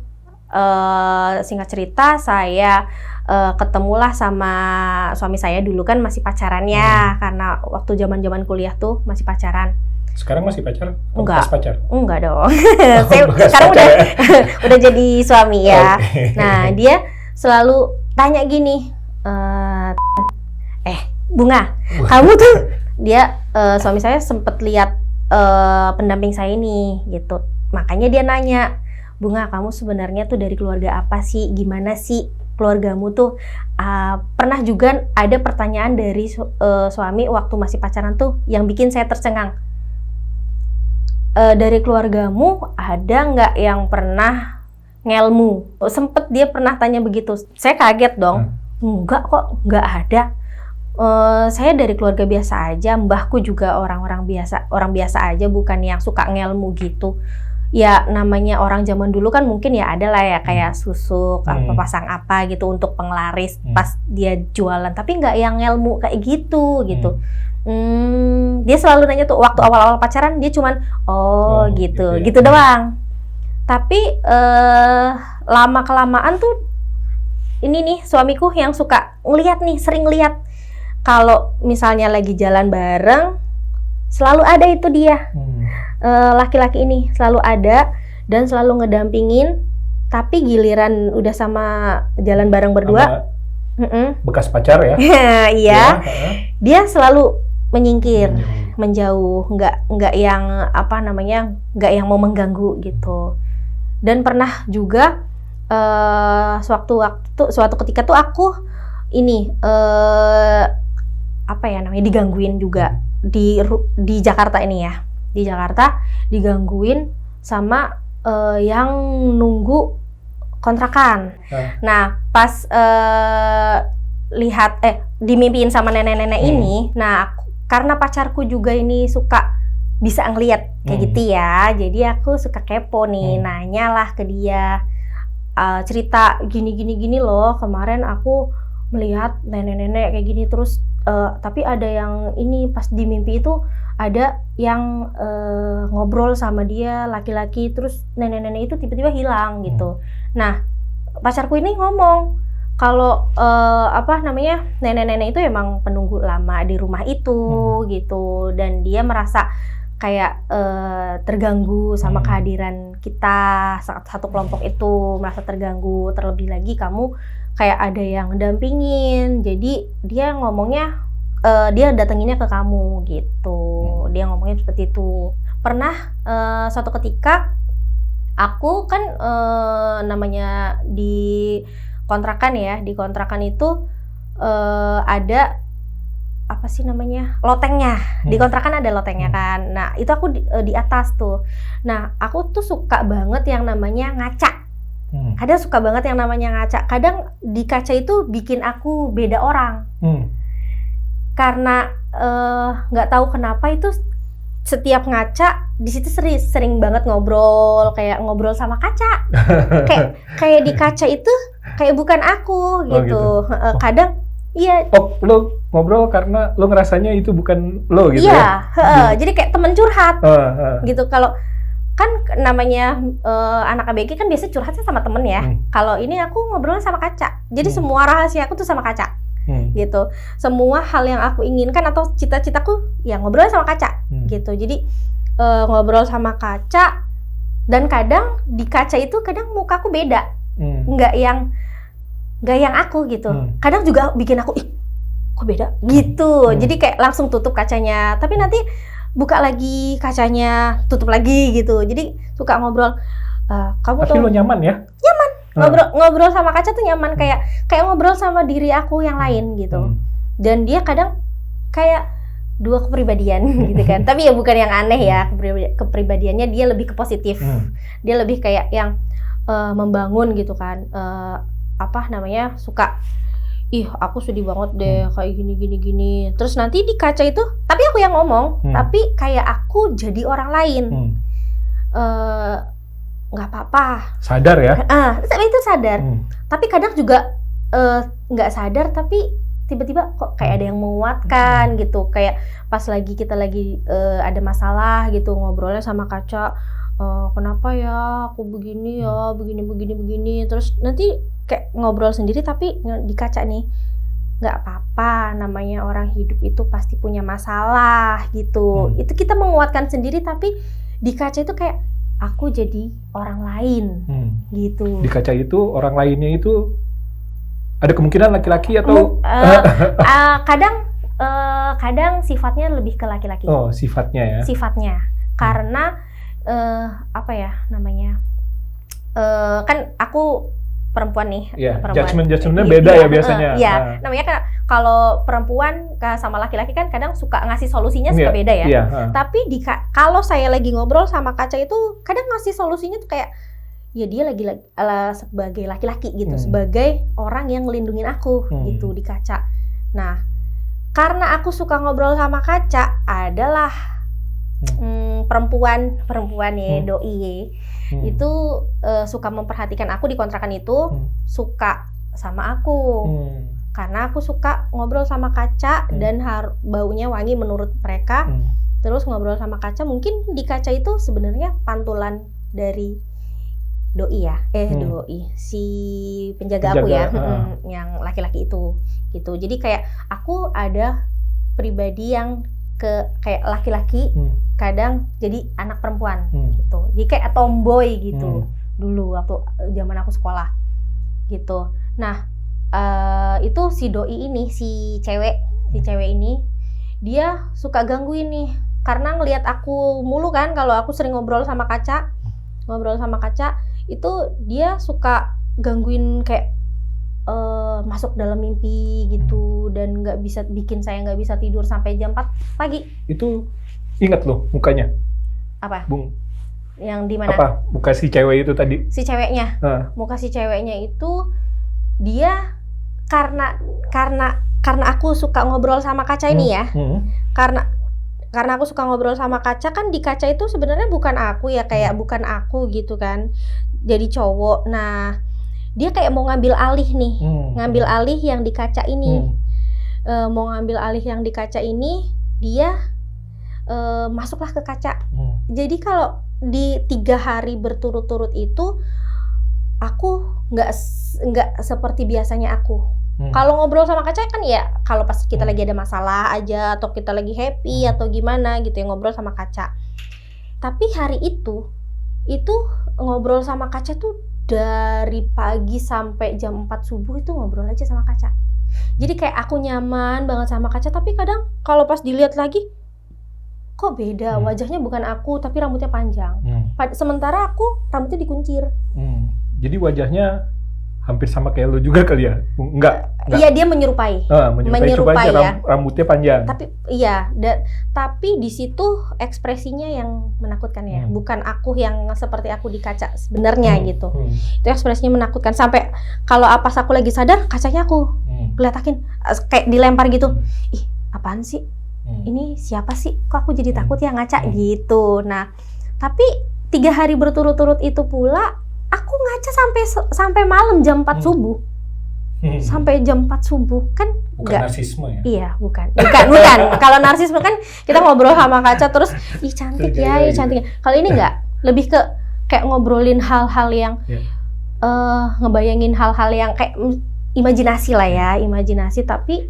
B: singkat cerita saya ketemulah sama suami saya. Dulu kan masih pacarannya, karena waktu zaman kuliah tuh masih pacaran.
A: Sekarang masih pacar?
B: Enggak.
A: Bekas pacar?
B: Enggak dong.
A: Saya
B: sekarang udah jadi suami ya.
A: Okay.
B: Nah dia selalu tanya gini, Bunga, kamu tuh suami saya sempet lihat pendamping saya ini gitu. Makanya dia nanya, Bunga, kamu sebenarnya tuh dari keluarga apa sih? Gimana sih keluargamu tuh? Pernah juga ada pertanyaan dari suami waktu masih pacaran tuh yang bikin saya tercengang. Dari keluargamu ada nggak yang pernah ngelmu? Sempet dia pernah tanya begitu. Saya kaget dong. Enggak kok, nggak ada. Saya dari keluarga biasa aja. Mbahku juga orang biasa aja, bukan yang suka ngelmu gitu. Ya namanya orang zaman dulu kan mungkin ya ada lah ya kayak susuk, apa pasang apa gitu untuk penglaris pas dia jualan. Tapi nggak yang ngelmu kayak gitu. Dia selalu nanya tuh waktu awal-awal pacaran, dia cuman gitu doang. Tapi lama kelamaan tuh ini nih suamiku yang suka ngeliat nih, sering lihat kalau misalnya lagi jalan bareng selalu ada itu dia, laki-laki ini selalu ada dan selalu ngedampingin. Tapi giliran udah sama jalan bareng berdua,
A: bekas pacar ya?
B: Iya, dia selalu menyingkir, menjauh, nggak yang nggak yang mau mengganggu gitu. Dan pernah juga suatu ketika tuh aku ini digangguin juga di Jakarta ini ya, di Jakarta digangguin sama yang nunggu kontrakan. Nah pas dimimpiin sama nenek-nenek ini, nah karena pacarku juga ini suka bisa ngeliat kayak gitu ya, jadi aku suka kepo nih, nanyalah ke dia, cerita gini loh, kemarin aku melihat nenek-nenek kayak gini terus, tapi ada yang ini pas di mimpi itu ada yang ngobrol sama dia laki-laki, terus nenek-nenek itu tiba-tiba hilang gitu. Nah pacarku ini ngomong kalau nenek-nenek itu emang penunggu lama di rumah itu gitu, dan dia merasa kayak terganggu sama kehadiran kita satu kelompok itu, merasa terganggu. Terlebih lagi kamu kayak ada yang ngedampingin, jadi dia ngomongnya dia datanginnya ke kamu gitu. Dia ngomongnya seperti itu. Pernah suatu ketika aku kan namanya di kontrakan ya, di kontrakan itu ada apa sih namanya, lotengnya. Di kontrakan ada lotengnya kan. Nah itu aku di atas tuh. Nah aku tuh suka banget yang namanya ngaca. Kadang suka banget yang namanya ngaca. Kadang di kaca itu bikin aku beda orang. Karena nggak tahu kenapa itu setiap ngaca di situ sering banget ngobrol, kayak ngobrol sama kaca. kayak di kaca itu kayak bukan aku gitu. Kadang iya.
A: Oh, lo ngobrol karena lo ngerasanya itu bukan lo gitu
B: ya?
A: Iya,
B: jadi kayak temen curhat gitu. Kalau kan namanya anak ABG kan biasa curhatnya sama temen ya. Kalau ini aku ngobrolnya sama kaca. Jadi semua rahasia aku tuh sama kaca. Gitu. Semua hal yang aku inginkan atau cita-citaku ya ngobrol sama kaca gitu. Jadi ngobrol sama kaca, dan kadang di kaca itu kadang mukaku beda. nggak yang aku gitu. Kadang juga bikin aku, ih kok beda gitu. Jadi kayak langsung tutup kacanya. Tapi nanti buka lagi kacanya, tutup lagi gitu. Jadi suka ngobrol. Kamu
A: Tapi
B: tuh
A: lo nyaman ya?
B: nyaman. Ngobrol sama kaca tuh nyaman, kayak ngobrol sama diri aku yang lain gitu. Dan dia kadang kayak dua kepribadian gitu kan. Tapi ya bukan yang aneh ya, kepribadiannya dia lebih ke positif. Dia lebih kayak yang membangun gitu kan. Suka, ih aku sedih banget deh kayak gini. Terus nanti di kaca itu, tapi aku yang ngomong, tapi kayak aku jadi orang lain. Nggak apa-apa.
A: Sadar ya?
B: Tapi itu sadar. Tapi kadang juga nggak sadar, tapi tiba-tiba kok kayak ada yang menguatkan gitu. Kayak pas kita lagi ada masalah gitu, ngobrolnya sama kaca, kenapa ya aku begini ya, begini. Terus nanti kayak ngobrol sendiri tapi di kaca nih, nggak apa-apa, namanya orang hidup itu pasti punya masalah gitu. Itu kita menguatkan sendiri, tapi di kaca itu kayak aku jadi orang lain gitu.
A: Di kaca itu orang lainnya itu ada kemungkinan laki-laki atau
B: kadang sifatnya lebih ke laki-laki.
A: Oh, sifatnya ya.
B: Sifatnya. Karena kan aku perempuan nih.
A: Judgment-nya beda ya biasanya.
B: Iya, namanya kan kalau perempuan sama laki-laki kan kadang suka ngasih solusinya suka beda ya. Tapi kalau saya lagi ngobrol sama kaca itu kadang ngasih solusinya tuh kayak ya dia lagi sebagai laki-laki gitu, sebagai orang yang ngelindungin aku gitu di kaca. Nah, karena aku suka ngobrol sama kaca adalah perempuan ya, doi itu suka memperhatikan aku di kontrakan itu, suka sama aku karena aku suka ngobrol sama kaca dan baunya wangi menurut mereka. Terus ngobrol sama kaca, mungkin di kaca itu sebenarnya pantulan dari doi ya, doi si penjaga aku ya, yang laki-laki itu gitu. Jadi kayak aku ada pribadi yang kayak laki-laki, kadang jadi anak perempuan gitu. Jadi kayak tomboy gitu dulu waktu zaman aku sekolah gitu. Nah itu si doi ini, si cewek ini dia suka gangguin nih karena ngelihat aku mulu kan. Kalau aku sering ngobrol sama kaca itu dia suka gangguin kayak masuk dalam mimpi gitu, dan bikin saya nggak bisa tidur sampai jam 4 pagi.
A: Itu ingat loh mukanya?
B: Apa?
A: Bung.
B: Yang di mana?
A: Apa? Muka si cewek itu tadi? Si
B: ceweknya. Muka si ceweknya itu dia karena aku suka ngobrol sama kaca ini ya. Karena aku suka ngobrol sama kaca, kan di kaca itu sebenarnya bukan aku ya, kayak bukan aku gitu kan. Jadi cowok. Nah, dia kayak mau ngambil alih nih, ngambil alih yang di kaca ini. Mau ngambil alih yang di kaca ini, dia masuklah ke kaca. Jadi kalau di 3 hari berturut-turut itu, aku nggak seperti biasanya aku. Kalau ngobrol sama kaca kan ya, kalau pas kita lagi ada masalah aja, atau kita lagi happy atau gimana gitu ya, ngobrol sama kaca. Tapi hari itu ngobrol sama kaca tuh dari pagi sampai jam 4 subuh itu ngobrol aja sama kaca. Jadi kayak aku nyaman banget sama kaca, tapi kadang kalau pas dilihat lagi, kok beda, wajahnya bukan aku, tapi rambutnya panjang. Sementara aku rambutnya dikuncir.
A: Jadi wajahnya hampir sama kayak lo juga kali ya? Enggak.
B: Iya, dia menyerupai.
A: Menyerupai ya. Rambutnya panjang.
B: Tapi di situ ekspresinya yang menakutkan ya. Bukan aku yang seperti aku di kaca sebenarnya gitu. Itu ekspresinya menakutkan, sampai kalau pas aku lagi sadar, kacanya aku geletakin kayak dilempar gitu. Ih, apaan sih? Ini siapa sih? Kok aku jadi takut ya ngaca gitu. Nah, tapi 3 hari berturut-turut itu pula aku ngaca sampai malam jam 4 subuh. Sampai jam 4 subuh kan
A: bukan narsisme ya?
B: Iya, bukan. Kalau narsisme kan kita ngobrol sama kaca terus, ih cantik ya, ih cantik. Kalau ini enggak, lebih ke kayak ngobrolin hal-hal yang ngebayangin hal-hal yang kayak imajinasi lah ya, imajinasi, tapi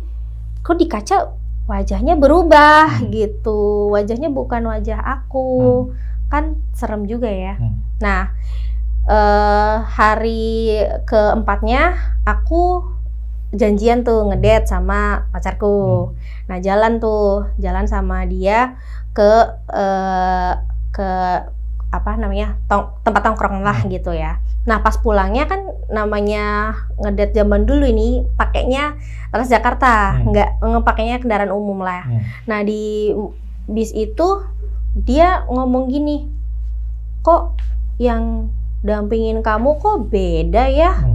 B: kok di kaca wajahnya berubah gitu. Wajahnya bukan wajah aku. Kan serem juga ya. Nah, hari keempatnya aku janjian tuh ngedate sama pacarku. Nah jalan sama dia ke apa namanya tempat tongkrong lah gitu ya. Nah pas pulangnya kan namanya ngedate zaman dulu ini pakainya Transjakarta, nggak pakainya kendaraan umum lah. Nah di bis itu dia ngomong gini, kok yang dampingin kamu kok beda ya?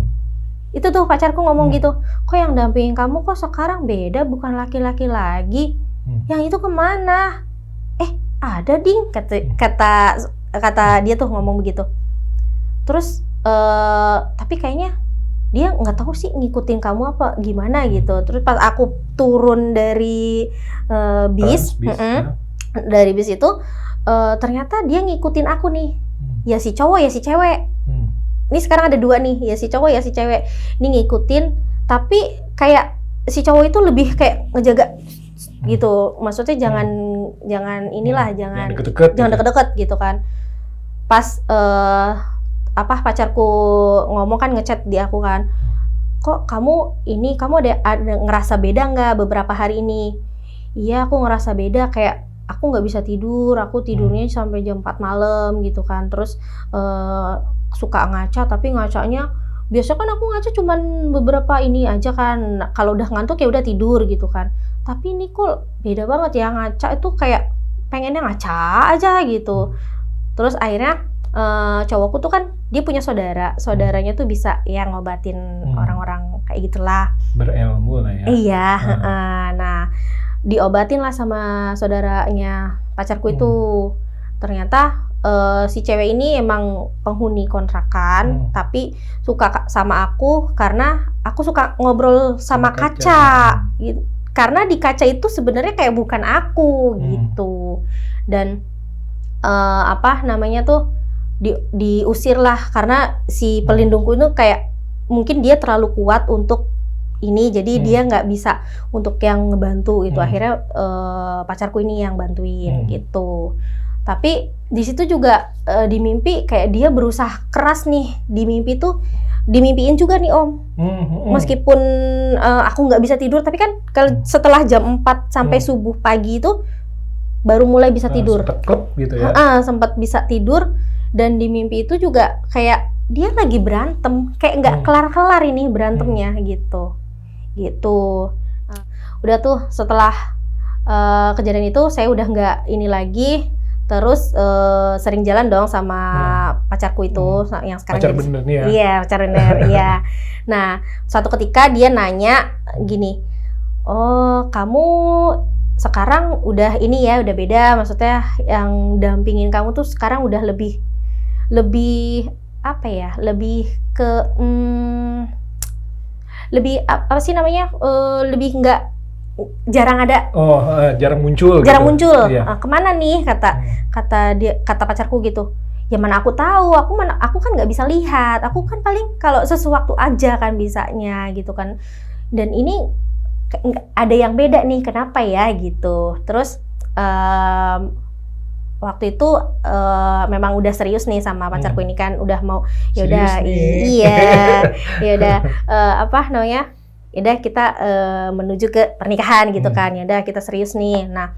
B: Itu tuh pacarku ngomong gitu, kok yang dampingin kamu kok sekarang beda, bukan laki-laki lagi. Yang itu kemana? Ada ding, kata dia tuh ngomong begitu. Terus tapi kayaknya dia nggak tahu sih ngikutin kamu apa gimana gitu. Terus pas aku turun dari bis, dari bis itu ternyata dia ngikutin aku nih. Ya si cowok ya si cewek. Ini sekarang ada dua nih, ya si cowok ya si cewek. Ini ngikutin, tapi kayak si cowok itu lebih kayak ngejaga gitu. Maksudnya jangan inilah, jangan deket-deket gitu kan. Pas pacarku ngomong kan, ngechat di aku kan, kok kamu ada ngerasa beda nggak beberapa hari ini? Iya aku ngerasa beda, kayak aku nggak bisa tidur, aku tidurnya sampai jam 4 malam gitu kan. Terus suka ngaca, tapi ngacanya biasa kan aku ngaca cuman beberapa ini aja kan, kalau udah ngantuk ya udah tidur gitu kan. Tapi ini kok beda banget ya, ngaca itu kayak pengennya ngaca aja gitu. Terus akhirnya cowokku tuh kan dia punya saudaranya tuh bisa ya ngobatin orang-orang kayak gitulah,
A: berilmu lah ya.
B: Iya. Nah diobatin lah sama saudaranya pacarku itu. Ternyata si cewek ini emang penghuni kontrakan, tapi suka sama aku karena aku suka ngobrol sama kaca. Gitu. Karena di kaca itu sebenarnya kayak bukan aku gitu. Dan diusir lah karena si pelindungku itu kayak mungkin dia terlalu kuat untuk ini, jadi dia nggak bisa untuk yang ngebantu gitu. Akhirnya pacarku ini yang bantuin gitu. Tapi di situ juga di mimpi kayak dia berusaha keras nih. Di mimpi tuh dimimpiin juga nih Om. Meskipun aku nggak bisa tidur, tapi kan setelah jam 4 sampai subuh pagi itu baru mulai bisa tidur.
A: Sempet klub gitu ya.
B: Sempat bisa tidur. Dan di mimpi itu juga kayak dia lagi berantem, kayak nggak kelar-kelar ini berantemnya gitu. Udah tuh setelah kejadian itu saya udah nggak ini lagi. Terus sering jalan dong sama pacarku itu yang sekarang
A: pacar bener nih ya.
B: Iya, pacar bener. Iya. Nah, suatu ketika dia nanya gini, "Oh, kamu sekarang udah ini ya, udah beda, maksudnya yang dampingin kamu tuh sekarang udah lebih apa ya? Lebih ke lebih apa sih namanya? Lebih nggak jarang ada.
A: Jarang muncul.
B: Iya. Kemana nih kata pacarku gitu. Ya mana aku tahu, aku kan nggak bisa lihat. Aku kan paling kalau sesuatu aja kan bisanya gitu kan. Dan ini ada yang beda nih, kenapa ya gitu. Terus waktu itu memang udah serius nih sama pacarku ini kan, udah mau ya udah kita menuju ke pernikahan gitu kan. Ya udah kita serius nih. Nah,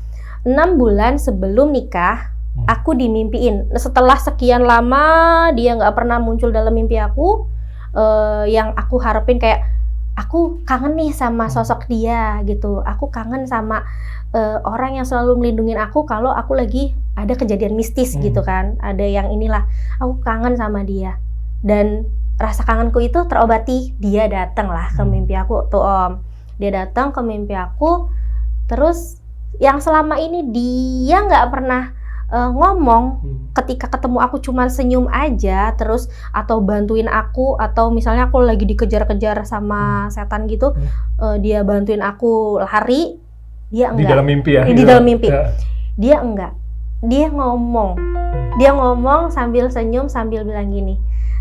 B: 6 bulan sebelum nikah aku dimimpiin. Setelah sekian lama dia nggak pernah muncul dalam mimpi aku, yang aku harapin kayak aku kangen nih sama sosok dia gitu. Aku kangen sama orang yang selalu melindungi aku kalau aku lagi ada kejadian mistis gitu kan. Ada yang inilah, aku kangen sama dia. Dan rasa kangenku itu terobati, dia datang lah ke mimpi aku tuh Om. Dia datang ke mimpi aku, terus yang selama ini dia nggak pernah ngomong. Ketika ketemu aku cuman senyum aja, terus atau bantuin aku, atau misalnya aku lagi dikejar-kejar sama setan gitu, dia bantuin aku lari, dia enggak.
A: Di dalam mimpi ya?
B: Di dalam mimpi. Dia enggak. Dia ngomong sambil senyum, sambil bilang gini,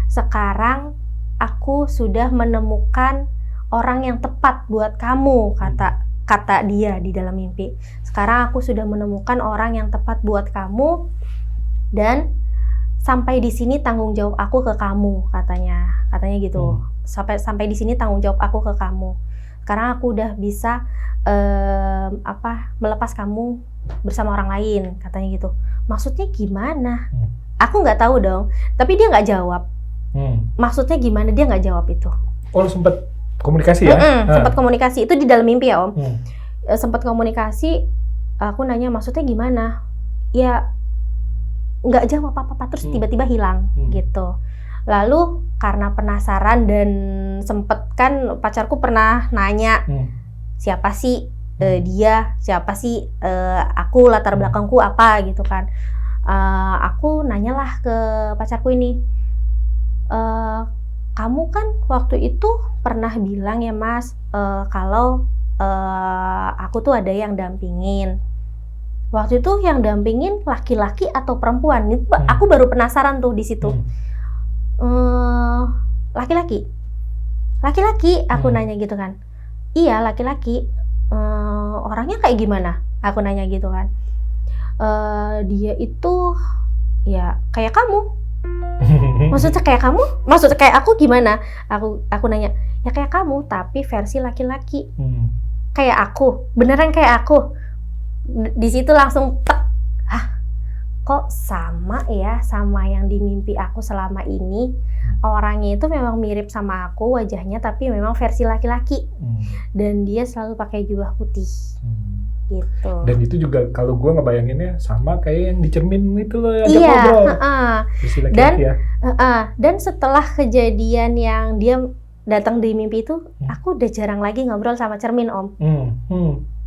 B: sekarang aku sudah menemukan orang yang tepat buat kamu, kata dia di dalam mimpi. Sekarang aku sudah menemukan orang yang tepat buat kamu, dan sampai di sini tanggung jawab aku ke kamu, katanya gitu. Sampai di sini tanggung jawab aku ke kamu. Sekarang aku udah bisa melepas kamu bersama orang lain, katanya gitu. Maksudnya gimana? Aku nggak tahu dong. Tapi dia nggak jawab. Maksudnya gimana? Dia nggak jawab itu.
A: Oh, sempat komunikasi ya?
B: Sempat komunikasi itu di dalam mimpi ya, Om. Sempat komunikasi. Aku nanya maksudnya gimana? Ya nggak jawab apa-apa, terus tiba-tiba hilang gitu. Lalu karena penasaran dan sempet kan pacarku pernah nanya siapa sih dia, siapa sih aku, latar belakangku apa gitu kan. Aku nanyalah ke pacarku ini, kamu kan waktu itu pernah bilang ya Mas, kalau aku tuh ada yang dampingin. Waktu itu yang dampingin laki-laki atau perempuan? Aku baru penasaran tuh di situ. Laki-laki, aku nanya gitu kan. Iya laki-laki. Orangnya kayak gimana? Aku nanya gitu kan. Dia itu ya kayak kamu. Maksudnya kayak kamu? Maksudnya kayak aku gimana? Aku nanya, ya kayak kamu tapi versi laki-laki. Kayak aku, beneran kayak aku. Di situ langsung tek. Hah? Kok sama ya sama yang di mimpi aku selama ini? Orangnya itu memang mirip sama aku wajahnya, tapi memang versi laki-laki. Dan dia selalu pakai jubah putih. Gitu.
A: Dan itu juga kalau gue ngebayanginnya sama kayak yang di cermin itu loh yang
B: iya,
A: ngobrol.
B: Dan setelah kejadian yang dia datang di mimpi itu, aku udah jarang lagi ngobrol sama cermin, Om.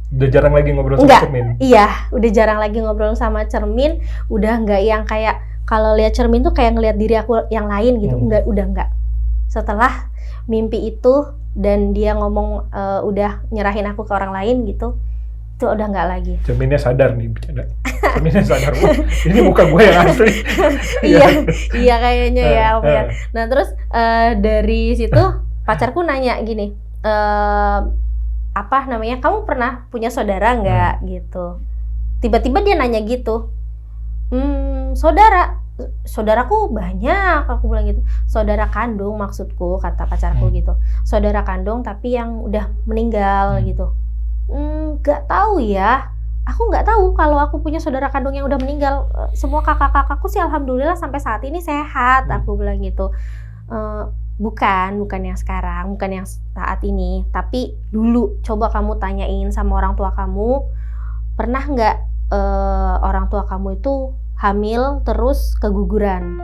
A: Udah jarang lagi ngobrol sama cermin?
B: Iya, udah jarang lagi ngobrol sama cermin. Udah nggak yang kayak kalau lihat cermin tuh kayak ngelihat diri aku yang lain gitu. Udah nggak. Setelah mimpi itu dan dia ngomong udah nyerahin aku ke orang lain gitu, itu udah nggak lagi.
A: Cerminnya sadar nih, bercanda. Cerminnya sadar, ini muka gue yang asli.
B: Iya kayaknya ya Om ya. Nah terus dari situ pacarku nanya gini, kamu pernah punya saudara nggak gitu? Tiba-tiba dia nanya gitu. Saudaraku banyak, aku bilang gitu. Saudara kandung maksudku, kata pacarku gitu. Saudara kandung tapi yang udah meninggal gitu. Nggak tahu ya. Aku nggak tahu kalau aku punya saudara kandung yang udah meninggal. Semua kakak-kakakku sih alhamdulillah sampai saat ini sehat, aku bilang gitu. Bukan yang sekarang, bukan yang saat ini, tapi dulu. Coba kamu tanyain sama orang tua kamu, pernah nggak orang tua kamu itu hamil terus keguguran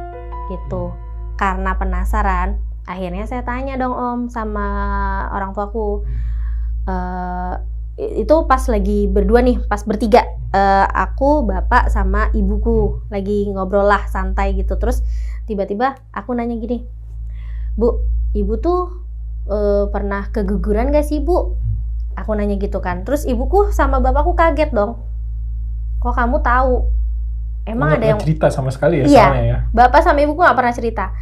B: gitu. Karena penasaran, akhirnya saya tanya dong Om sama orang tuaku. Itu pas lagi berdua nih, pas bertiga, aku, bapak, sama ibuku lagi ngobrol lah santai gitu. Terus tiba-tiba aku nanya gini, Bu, ibu tuh pernah keguguran gak sih Bu? Aku nanya gitu kan. Terus ibuku sama bapakku kaget dong. Kok kamu tahu? Emang ada yang
A: cerita sama sekali ya?
B: Iya,
A: soalnya ya?
B: Bapak sama ibuku gak pernah cerita.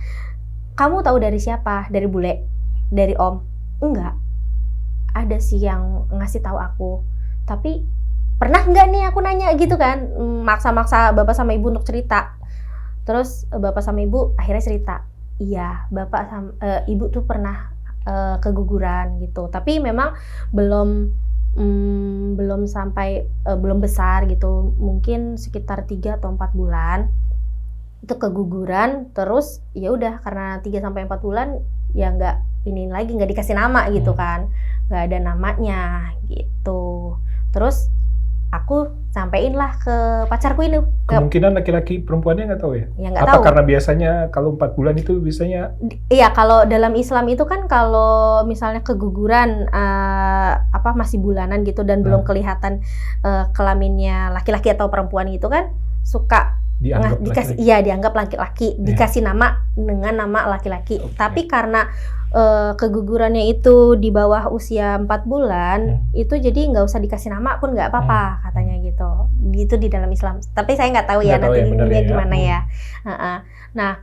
B: Kamu tahu dari siapa? Dari bule? Dari Om? Enggak. Ada sih yang ngasih tahu aku. Tapi pernah nggak nih aku nanya gitu kan, maksa-maksa bapak sama ibu untuk cerita. Terus bapak sama ibu akhirnya cerita, iya bapak sama ibu tuh pernah keguguran gitu. Tapi memang belum sampai belum besar gitu, mungkin sekitar 3 atau 4 bulan itu keguguran. Terus ya udah karena 3 sampai 4 bulan ya nggak dikasih nama gitu kan, nggak ada namanya gitu. Terus aku sampein lah ke pacarku ini.
A: Kemungkinan laki-laki perempuannya nggak tahu ya?
B: Ya nggak tahu.
A: Karena biasanya kalau 4 bulan itu biasanya?
B: Iya, kalau dalam Islam itu kan kalau misalnya keguguran masih bulanan gitu dan belum kelihatan kelaminnya laki-laki atau perempuan gitu kan, suka dianggap laki-laki, dikasih nama dengan nama laki-laki. Tapi karena kegugurannya itu di bawah usia 4 bulan, itu jadi nggak usah dikasih nama pun nggak apa-apa, katanya gitu. Itu di dalam Islam. Tapi saya nggak tahu ya nanti dia gimana ya. Nah,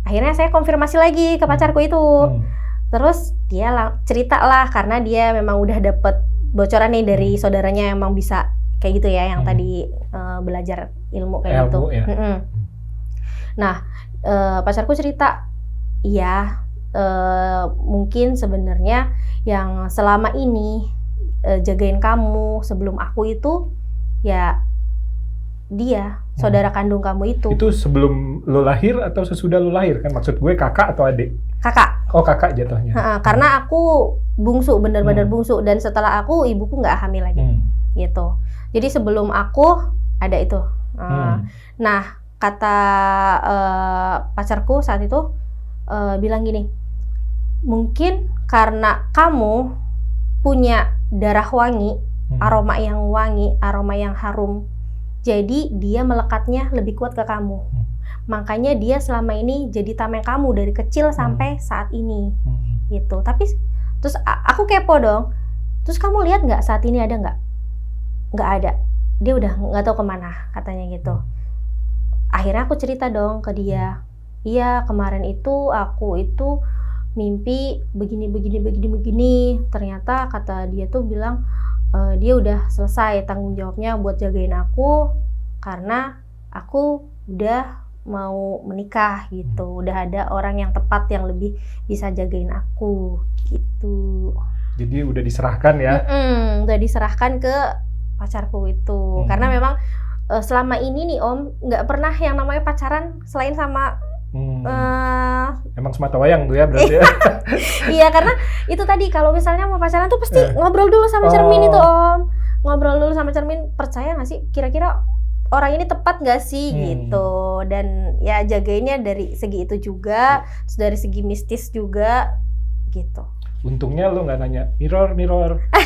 B: akhirnya saya konfirmasi lagi ke pacarku itu. Terus dia cerita lah, karena dia memang udah dapet bocoran nih dari saudaranya yang emang bisa kayak gitu ya, yang tadi belajar ilmu kayak gitu.
A: Ya.
B: Nah, pacarku cerita, iya, mungkin sebenarnya yang selama ini jagain kamu sebelum aku itu ya dia, saudara kandung kamu itu.
A: Itu sebelum lo lahir atau sesudah lo lahir kan? Maksud gue kakak atau adik?
B: Kakak.
A: Oh kakak jatuhnya.
B: Karena aku bungsu, bener-bener bungsu, dan setelah aku ibuku nggak hamil lagi, gitu. Jadi sebelum aku ada itu. Nah, kata pacarku saat itu bilang gini, mungkin karena kamu punya darah wangi, aroma yang wangi, aroma yang harum, jadi dia melekatnya lebih kuat ke kamu. Makanya dia selama ini jadi tameng kamu dari kecil sampai saat ini, gitu. Tapi terus aku kepo dong. Terus kamu lihat nggak saat ini ada nggak? Nggak ada. Dia udah nggak tahu kemana, katanya gitu. Akhirnya aku cerita dong ke dia. Iya, kemarin itu aku itu mimpi begini. Ternyata kata dia tuh bilang dia udah selesai tanggung jawabnya buat jagain aku karena aku udah mau menikah gitu. Udah ada orang yang tepat yang lebih bisa jagain aku gitu.
A: Jadi udah diserahkan ya?
B: Udah diserahkan ke pacarku itu. Karena memang selama ini nih Om nggak pernah yang namanya pacaran selain sama
A: emang semata wayang tuh ya berarti ya?
B: Iya, karena itu tadi kalau misalnya mau pacaran tuh pasti ngobrol dulu sama cermin itu Om. Ngobrol dulu sama cermin, percaya nggak sih kira-kira orang ini tepat nggak sih gitu. Dan ya jagainnya dari segi itu juga, terus dari segi mistis juga gitu.
A: Untungnya lo nggak nanya, mirror,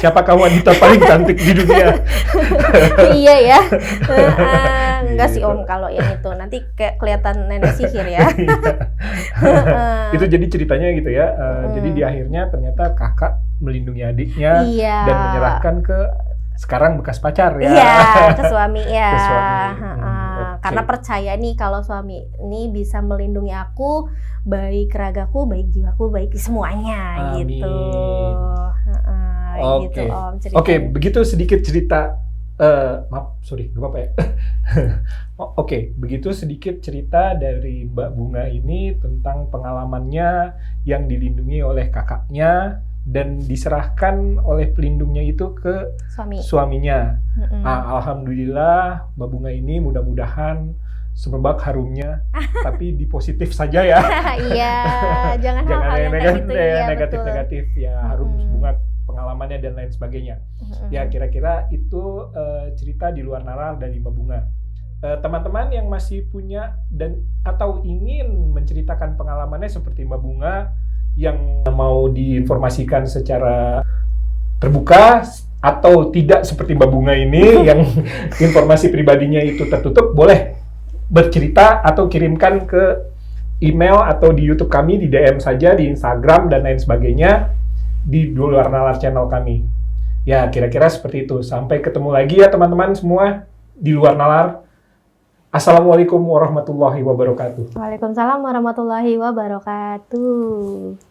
A: siapakah wanita paling cantik di dunia?
B: Iya ya, enggak sih Om kalau yang itu, nanti kayak kelihatan nenek sihir ya.
A: Itu jadi ceritanya gitu ya, jadi di akhirnya ternyata kakak melindungi adiknya dan menyerahkan ke sekarang bekas pacar ya.
B: Iya, ke suami ya.
A: Ke suami.
B: Karena percaya nih kalau suami ini bisa melindungi aku, baik ragaku, baik jiwaku, baik semuanya.
A: Amin.
B: Gitu. Gitu Om ceritanya.
A: Oke, begitu sedikit cerita. Maaf, sorry, gak apa-apa ya. Oke, begitu sedikit cerita dari Mbak Bunga ini tentang pengalamannya yang dilindungi oleh kakaknya dan diserahkan oleh pelindungnya itu ke suaminya. Alhamdulillah Mbak Bunga ini mudah-mudahan semerbak harumnya, tapi di positif saja ya.
B: Iya, jangan hal-hal yang
A: negatif ya, harum bunga pengalamannya dan lain sebagainya. Ya kira-kira itu cerita di luar nalar dari Mbak Bunga. Teman-teman yang masih punya dan atau ingin menceritakan pengalamannya seperti Mbak Bunga yang mau diinformasikan secara terbuka atau tidak seperti Mbak Bunga ini yang informasi pribadinya itu tertutup, boleh bercerita atau kirimkan ke email atau di YouTube kami, di DM saja, di Instagram dan lain sebagainya di Luar Nalar channel kami. Ya, kira-kira seperti itu. Sampai ketemu lagi ya teman-teman semua di Luar Nalar. Assalamualaikum warahmatullahi wabarakatuh.
B: Waalaikumsalam warahmatullahi wabarakatuh.